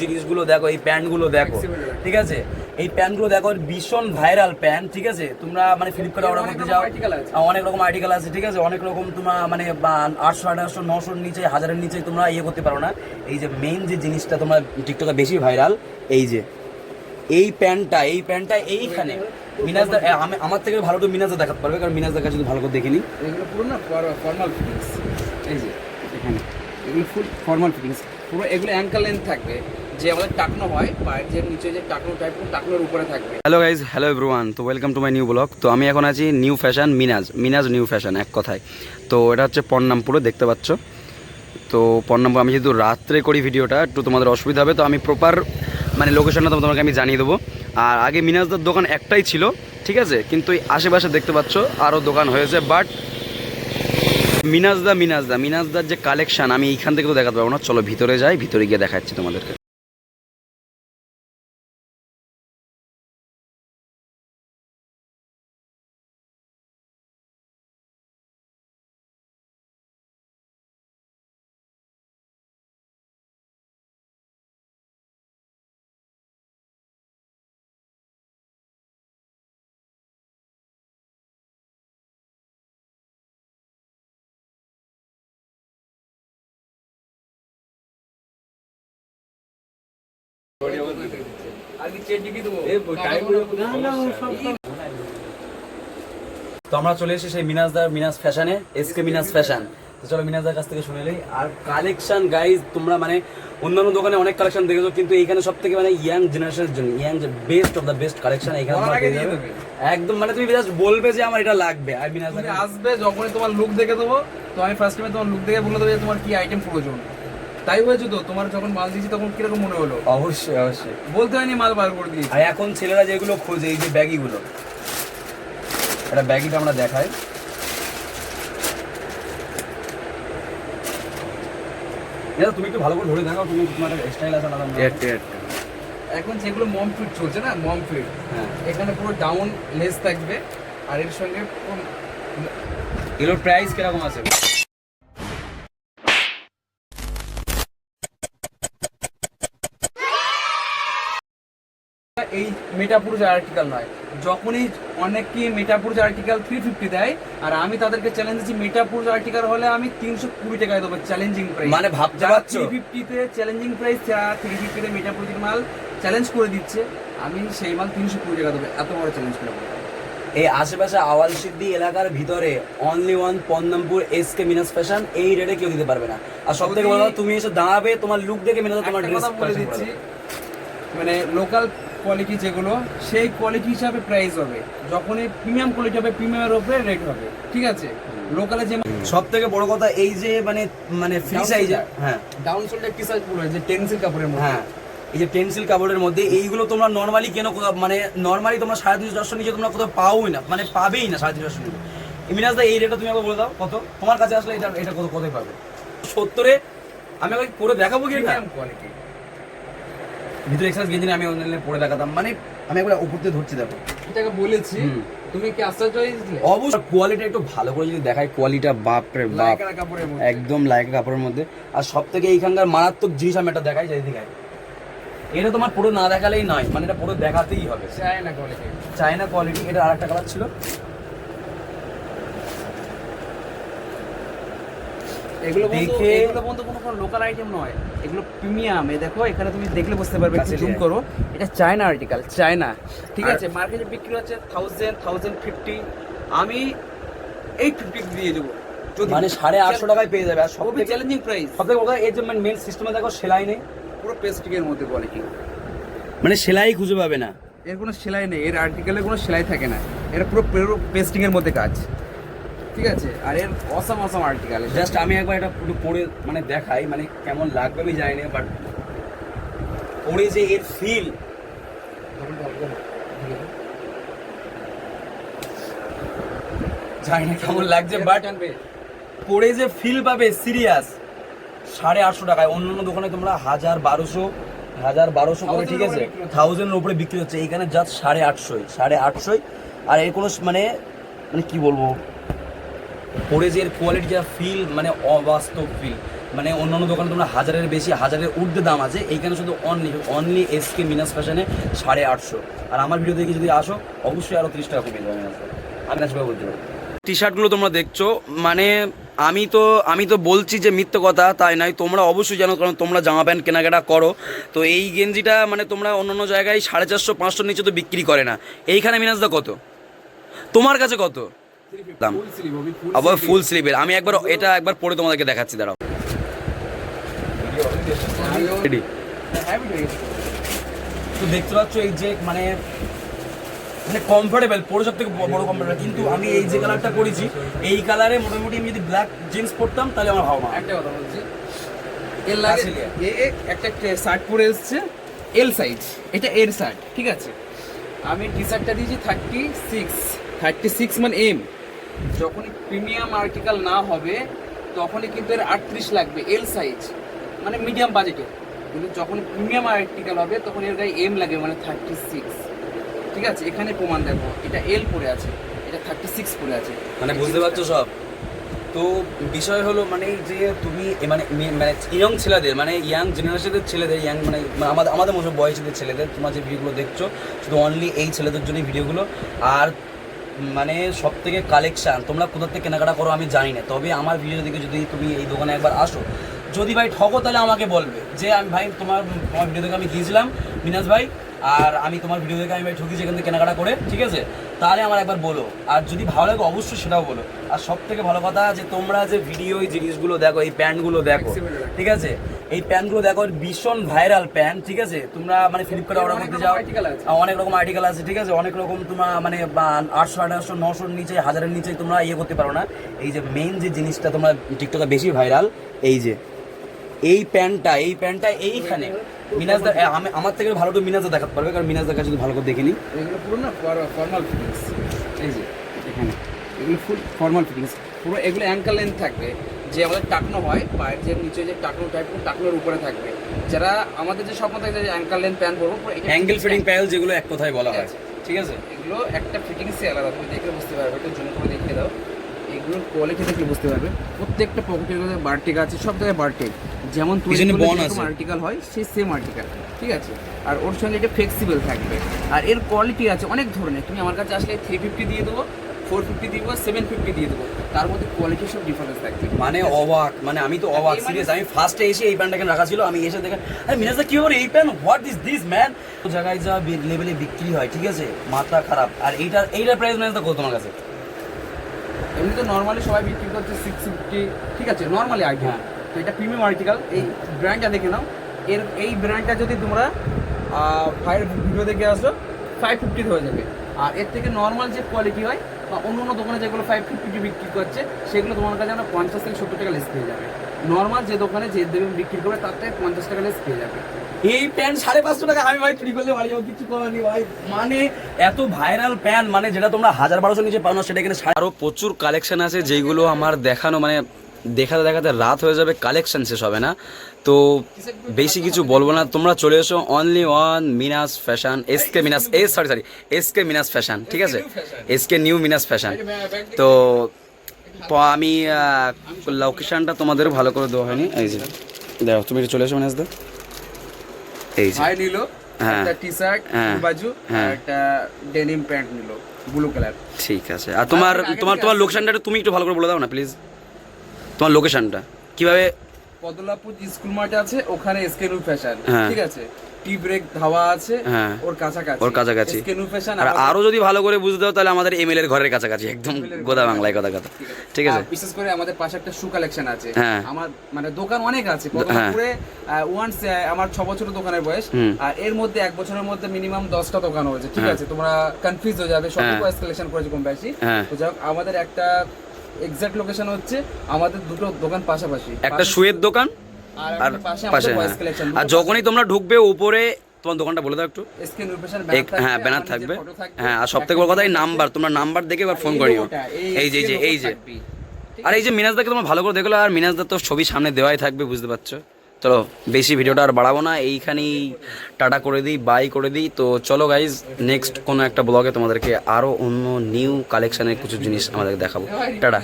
জিনিসগুলো দেখো, এই প্যান্টগুলো দেখো, ঠিক আছে, এই প্যান্টগুলো দেখো, ভীষণ ভাইরাল প্যান্ট, ঠিক আছে। তোমরা মানে ফ্লিপকার্টে অর্ডার করতে যাও, অনেক রকম আর্টিকেল আছে, ঠিক আছে, অনেক রকম তোমরা মানে 800, 850, 900-র নিচে, 1000-এর নিচে তোমরা ইয়ে করতে পারো না। এই যে মেইন যে জিনিসটা তোমরা টিকটকে বেশি ভাইরাল, এই যে এই প্যান্টটা এইখানে মিনাজদা আমার থেকে ভালো তো মিনাজদা দেখাতে পারবে, কারণ মিনাজদার কাছে যদি ভালো করে দেখিনি। এগুলো পুরো না ফর্মাল ফিটিংস, এই যে এখানে এগুলো ফুল ফর্মাল ফিটিংস, পুরো এগুলো অ্যাঙ্কেল লেন্থ থাকবে, যে আমাদের টাকনো হয় পায়ের যে নিচে যে টাকনো টাইপ, টাকনোর উপরে থাকবে। হ্যালো গাইজ, হ্যালো এভরিওয়ান, তো welcome to my new blog. তো আমি এখন আছি নিউ ফ্যাশন মিনাজ নিউ ফ্যাশন এক কথায়। তো এটা হচ্ছে পন্নামপুরে, দেখতে পাচ্ছ। তো পন্নামপুর আমি যেহেতু রাত্রে করি ভিডিওটা, একটু তোমাদের অসুবিধা হবে, তো আমি প্রপার মানে লোকেশনটা তোমাকে আমি জানিয়ে দেবো। আর আগে মিনাজদার দোকান একটাই ছিল, ঠিক আছে, কিন্তু এই আশেপাশে দেখতে পাচ্ছ আরও দোকান হয়েছে, বাট মিনাজদার যে কালেকশান আমি এইখান থেকে তো দেখাতে পারবো না। চলো ভিতরে যাই, ভিতরে গিয়ে দেখাচ্ছি তোমাদেরকে। তো আমরা চলে এসেছি সেই মিনাজ ফ্যাশনে, এসকে মিনাজ ফ্যাশন। তো চলো মিনাজদার কাছ থেকে শুনে নেই। আর কালেকশন গাইজ, তোমরা মানে অন্যান্য দোকানে অনেক কালেকশন দেখেছো, কিন্তু এইখানে সব থেকে মানে ইয়াং জেনারেশনের জন্য best of the best collection এইখানে একদম। মানে তুমি জাস্ট বলবে যে আমার এটা লাগবে, আর মিনাজদার আসবে যখনই তোমার লুক দেখে দেবো, তো আমি ফার্স্ট টাইমে তোমার লুক দেখে বলে দেবো যে তোমার কি আইটেম প্রয়োজন। তাই হয়েছে তো, তোমার যখন মাল দিয়েছি তখন কিরকম মনে হলো? অবশ্যই বলতে হয়নি, মাল বার করে দিয়েছি। আর এখন ছেলেরা যেগুলো খোঁজে, এই যে ব্যাগিগুলো, এটা ব্যাগিটা আমরা দেখাই। তুমি একটু ভালো করে ধরে দেখাও, তুমি তোমার স্টাইল আছে আলাদা। এখন যেগুলো মম ফিট চলছে না, মম ফিট, হ্যাঁ, এখানে পুরো ডাউন লেস থাকবে, আর এর সঙ্গে এগুলোর প্রাইস কিরকম আছে? এই মেটাপুরুষ আর্টিকেল নয়, যখনই অনেকে মেটাপুরুষ আর্টিকেল 350 দেয়, আর আমি তাদেরকে চ্যালেঞ্জ দিচ্ছি মেটাপুরুষ আর্টিকেল হলে আমি 320 টাকায় দেবো চ্যালেঞ্জিং প্রাইস। মানে ভাবতে পারছো 350 তে চ্যালেঞ্জিং প্রাইস, 350 তে মেটাপুরুষের মাল চ্যালেঞ্জ করে দিচ্ছে, আমি সেই মাল 320 টাকা দেবো, এত বড় চ্যালেঞ্জ করে। এই আশেপাশে আওয়ালসিদ্দি এলাকার ভিতরে অনলি ওয়ান পদ্মনামপুর এসকে মিনাজ ফ্যাশন, এই রেটে কেউ দিতে পারবে না। আর সব থেকে বড়, তুমি এসে দাঁড়াবে, তোমার লুক দেখে মিনাজ তোমার ড্রেস বলে দিচ্ছি, মানে লোকাল কোয়ালিটি যেগুলো, সেই কোয়ালিটি হিসাবে প্রাইস হবে, যখনই প্রিমিয়াম কোয়ালিটি হবে প্রিমিয়ামের উপরে রেট হবে, ঠিক আছে। লোকালে যে সব থেকে বড় কথা এই যে মানে ফ্রি সাইজ, হ্যাঁ, ডাউন শোল্ডার টি শার্ট পুরো যে টেন্সিল কাপড়ের মধ্যে, হ্যাঁ, এই যে পেন্সিল কাপড়ের মধ্যে এইগুলো তোমরা নর্মালি কেন কোথাও, মানে নর্মালি তোমরা 350-400 নিচে তোমরা কোথাও পাওই না, মানে পাবেই না 350-400 নিচে। মিনাজদা এই রেটটা তুমি আমাকে বলে দাও কত, তোমার কাছে আসলে এটা কত কোথায় পাবে? 70-এ আমি আমাকে পরে দেখাবো কি না কোয়ালিটি ভিতরে এক্সারসাইজ গেঞ্জি আমি অনলাইনে পরে দেখাতাম, মানে আমি একবার উপর দিয়ে ধরছি, দেখো এটাকে বলেছি। তুমি কি আশ্চর্য চয়েস দিলে? অবশ্যই কোয়ালিটি একটু ভালো করে যদি দেখাই, কোয়ালিটিটা বাপ রে বাপ, লাইকা কাপড়ের মধ্যে, একদম লাইকা কাপড়ের মধ্যে। আর সব থেকে এইখানকার মারাত্মক জিনিস আমি একটা দেখাই, যাই দেখাই, এটা তোমার পুরো না দেখালেই নয়, মানে এটা পুরো দেখাতেই হবে। চায়না কোয়ালিটি, এটা আরেকটা কালার ছিল। এগুলো বন্ধু কোনো লোকাল আইটেম নয়, এগুলো প্রিমিয়াম। এ দেখো এখানে তুমি দেখলে বুঝতে পারবে, জুম করো, এটা চায়না আর্টিকেল, চায়না, ঠিক আছে। মার্কেটে বিক্রি হচ্ছে 1000, 1050, আমি 850 দিয়ে দেবো, মানে 850 টাকায় পেয়ে যাবে। আর সব থেকে চ্যালেঞ্জিং প্রাইস, সব থেকে বড় এই যে মেন সিস্টেমে দেখো সেলাই নেই, পুরো পেস্টিকের মধ্যে কোয়ালিটি, মানে সেলাই খুঁজে পাবে না, এর কোনো সেলাই নেই, এর আর্টিকেলের কোনো সেলাই থাকে না, এটা পুরো পেস্টিং এর মধ্যে কাজ, ঠিক আছে। আর এর অসাম আর্টিকেল, জাস্ট আমি একবার এটা পুরো পরে মানে দেখাই, মানে কেমন লাগবে আমি জানি না, বাট পরে যে এর ফিল, জানি না কেমন লাগছে, বাট পরে যে ফিল পাবে সিরিয়াস। 850 টাকায়, অন্যান্য দোকানে তোমরা 1000-1200 করে, ঠিক আছে, 1000-এর উপরে বিক্রি হচ্ছে, এইখানে জাস্ট 850 আর এর কোনো মানে কি বলবো, পরে যে এর কোয়ালিটি যা ফিল, মানে অবাস্তব ফিল। মানে অন্যান্য দোকানে তোমরা হাজারের বেশি, হাজারের ঊর্ধ্বে দাম আছে, এইখানে শুধু অনলি এসকে মিনাস ফ্যাশনে 850। আর আমার ভিডিও দেখে যদি আসো অবশ্যই আরও 30 টাকা কমিয়ে দেবো আমি সেভাবে বলতে পারবো। টি শার্টগুলো তোমরা দেখছো, মানে আমি তো বলছি যে মিথ্যে কথা তাই নয়, তোমরা অবশ্যই জানো, কারণ তোমরা জামা প্যান্ট কেনাকাটা করো। তো এই গেঞ্জিটা মানে তোমরা অন্যান্য জায়গায় 450-500 নিচে তো বিক্রি করে না, এইখানে মিনাসদা কত, তোমার কাছে কত দাম? আবার ফুল স্লিভের। আমি একবার পরে তোমাদেরকে দেখাচ্ছি, দাঁড়াও। তো দেখতে পাচ্ছ এই যে মানে কমফোর্টেবল, পরে সব থেকে বড় কমফোর্টেবল। কিন্তু আমি এই যে কালারটা পরেছি, এই কালারে মোটামুটি আমি যদি ব্ল্যাক জিন্স পরতাম তাহলে আমার ভালো না। একটা কথা বলছি, এর লাগে একটা শার্ট পরে এসছে এল সাইজ, এটা এর শার্ট, ঠিক আছে। আমি টি শার্টটা দিয়েছি 36 মানে এম। যখনই প্রিমিয়াম আর্টিকেল না হবে তখনই কিন্তু এর 38 লাগবে, এল সাইজ মানে মিডিয়াম বাজেটে। কিন্তু যখন প্রিমিয়াম আর্টিকেল হবে তখন এর গায়ে এম লাগে, মানে 36, ঠিক আছে। এখানে প্রমাণ দেখো, এটা এল পরে আছে, এটা 36 পরে আছে, মানে বুঝতে পারছো সব। তো বিষয় হলো মানে যে তুমি মানে ইয়ং ছেলেদের, মানে ইয়াং জেনারেশনের ছেলেদের, ইয়াং মানে আমাদের মতো বয়সীদের ছেলেদের, তোমার যে ভিডিওগুলো দেখছো শুধু অনলি এই ছেলেদের জন্যই ভিডিওগুলো। আর মানে সব থেকে কালেকশান তোমরা কোথা থেকে কেনাকাটা করো আমি জানি না, তবে আমার ভিডিও দেখে যদি তুমি এই দোকানে একবার আসো, যদি ভাই ঠকো তাহলে আমাকে বলবে যে আমি ভাই তোমার ভিডিও দেখে আমি গিয়েছিলাম মিনাস ভাই, আর আমি তোমার ভিডিও দেখে আমি ভাই ঠকি যেখান থেকে কেনাকাটা করে, ঠিক আছে, তাহলে আমার একবার বলো। আর যদি ভালো লাগে অবশ্যই সেটাও বলো। আর সব থেকে ভালো কথা যে তোমরা যে ভিডিও এই জিনিসগুলো দেখো, এই প্যান্টগুলো দেখো, ঠিক আছে, এই প্যান্টগুলো দেখো ভীষণ ভাইরাল প্যান্ট, ঠিক আছে। তোমরা মানে ফ্লিপকার্টে অর্ডার করতে যাও, অনেক রকম আর্টিকেল আছে, ঠিক আছে, অনেক রকম তোমার মানে 800, 900 নিচে, 1000-এর নিচে তোমরা ইয়ে করতে পারো না। এই যে মেইন যে জিনিসটা তোমরা টিকটকে বেশি ভাইরাল, এই যে এই প্যান্টটা এইখানে মিনাজদা আমার থেকে ভালো তো মিনাজদা দেখাতে পারবে, কারণ মিনাজদার কাছে যদি ভালো করে দেখিনি। এগুলো পুরো না ফর্মাল ফিটিংস, এই যে এখানে এগুলো ফুল ফর্মাল ফিটিংস পুরো। এগুলো অ্যাঙ্কেল লেন্থ থাকবে, যে আমাদের টাকনো হয় পায়ের যে নিচে যে টাকনো টাইপ, টাকনোর উপরে থাকবে। যারা আমাদের যে স্বপ্ন থাকে যে অ্যাঙ্কেল লেন্থ প্যান্ট পরবো, অ্যাঙ্গেল ফিটিং প্যান্ট যেগুলো এক কথায় বলা হয়, ঠিক আছে। এগুলো একটা ফিটিংসই আলাদা, তুমি দেখলে বুঝতে পারবে, একটু জুম করে দেখিয়ে দাও। এগুলোর কোয়ালিটি দেখলে বুঝতে পারবে, প্রত্যেকটা পকেটের মধ্যে বারটেক আছে, সব জায়গায় বারটেক, যেমন আর্টিকেল হয় সেই সেম আর্টিকেল, ঠিক আছে। আর ওর সঙ্গে এটা ফ্লেক্সিবল থাকবে। আর এর কোয়ালিটি আছে অনেক ধরনের, তুমি আমার কাছে আসলে 350 দিয়ে দেবো, 450 দিয়ে দেবো, 750 দিয়ে দেবো, তার মধ্যে কোয়ালিটি সব ডিফারেন্স থাকবে। মানে অবাক, মানে আমি তো অবাক সিরিয়াস। আমি ফার্স্টে এসে এই প্যান্টটা রাখা ছিল, আমি এসে দেখে আরে মিনাজদা কি হবে এই pant, what is this man. জায়গায় যা লেভেলে বিক্রি হয়, ঠিক আছে, মাথা খারাপ। আর এইটার প্রাইস মিনাজদা কত তোমার কাছে? এমনি তো নর্মালি সবাই বিক্রি করছে 650, ঠিক আছে, নর্মালি আইটেম। তো এটা প্রিমিয়াম আর্টিকেল, এই ব্র্যান্ডটা দেখে নাও। এই ব্র্যান্ডটা যদি তোমরা ভাইয়ের ভিডিও দেখে আসো 550 হয়ে যাবে। আর এর থেকে নর্মাল যে কোয়ালিটি হয় বা অন্য দোকানে যেগুলো 550 বিক্রি করছে, সেগুলো তোমার কাছে আমরা 50 থেকে 70 টাকা লেস পেয়ে যাবে। নর্মাল যে দোকানে যে দেবে বিক্রি করবে তার থেকে 50 টাকা লেস পেয়ে যাবে। এই প্যান্ট 550 টাকা আমি ভাই চুরি করলে বাড়ি যাবো, কিছু করার নেই ভাই। মানে এত ভাইরাল প্যান্ট, মানে যেটা তোমরা 1000-1200 নিচে পাও না, সেটা এখানে আরও প্রচুর কালেকশন আছে, যেইগুলো আমার দেখানো মানে দেখাতে দেখাতে রাত হয়ে যাবে, কালেকশন শেষ হবে না। তো বেশি কিছু বলবো না, তোমরা চলে এসো অনলি ওয়ান মিনাস ফ্যাশন, এসকে মিনাস ফ্যাশন, ঠিক আছে, এসকে নিউ মিনাস ফ্যাশন। তো আমি লোকেশনটা তোমাদের ভালো করে দেওয়া হয়নি, এই যে দেখো, তুমি চলে এসো মিনাস দা, এই যে ভাই নিলো একটা টি-শার্ট, বাজু, আর একটা ডেনিম প্যান্ট নিলো ব্লু কালার, ঠিক আছে। আর তোমার লোকেশনটা তুমি একটু ভালো করে বলে দাও না প্লিজ, তোমার লোকেশনটা কিভাবে? পদলাপুর স্কুল মাঠে আছে, ওখানে এসকে নিউ ফ্যাশন, ঠিক আছে। টি ব্রেক ধাওয়া আছে, ওর কাছাকাছি এসকে নিউ ফ্যাশন। আর আরো যদি ভালো করে বুঝতে দাও তাহলে আমাদের এমএল এর ঘরের কাছাকাছি, একদম গোদা বাংলায় কথা, ঠিক আছে। বিশেষ করে আমাদের পাশে একটা শু কালেকশন আছে, আমার মানে দোকান অনেক আছে পদলাপুরে। ওয়ান্স আমার 6 বছরের দোকানের বয়স, আর এর মধ্যে 1 বছরের মধ্যে মিনিমাম 10টা দোকান হয়েছে, ঠিক আছে। তোমরা কনফিউজ হয়ে যাবে, সব বয়স কালেকশন করেছে কম বেশি। তো যাই হোক, আমাদের একটা এক্সাক্ট লোকেশন হচ্ছে আমাদের দুটো দোকান পাশাপাশি, একটা শুয়ের দোকান আর পাশে, আর যখনই তোমরা ঢুকবে উপরে তোমার দোকানটা বলে দাও একটু। হ্যাঁ, ব্যানার থাকবে, হ্যাঁ। আর সব থেকে বড় কথা এই নাম্বার, তোমরা নাম্বার দেখে এবার ফোন করিও, এই যে আর এই যে মিনাজদাকে তোমরা ভালো করে দেখলো। আর মিনাজদার তো ছবি সামনে দেওয়াই থাকবে, বুঝতে পারছো। চলো বেশি ভিডিওটা আর বাড়াবো না, এইখানেই টাটা করে দিই, বাই করে দিই। তো চলো গাইজ, নেক্সট কোনো একটা ব্লগে তোমাদেরকে আরও অন্য নিউ কালেকশানের কিছু জিনিস আমাদেরকে দেখাবো। টাটা।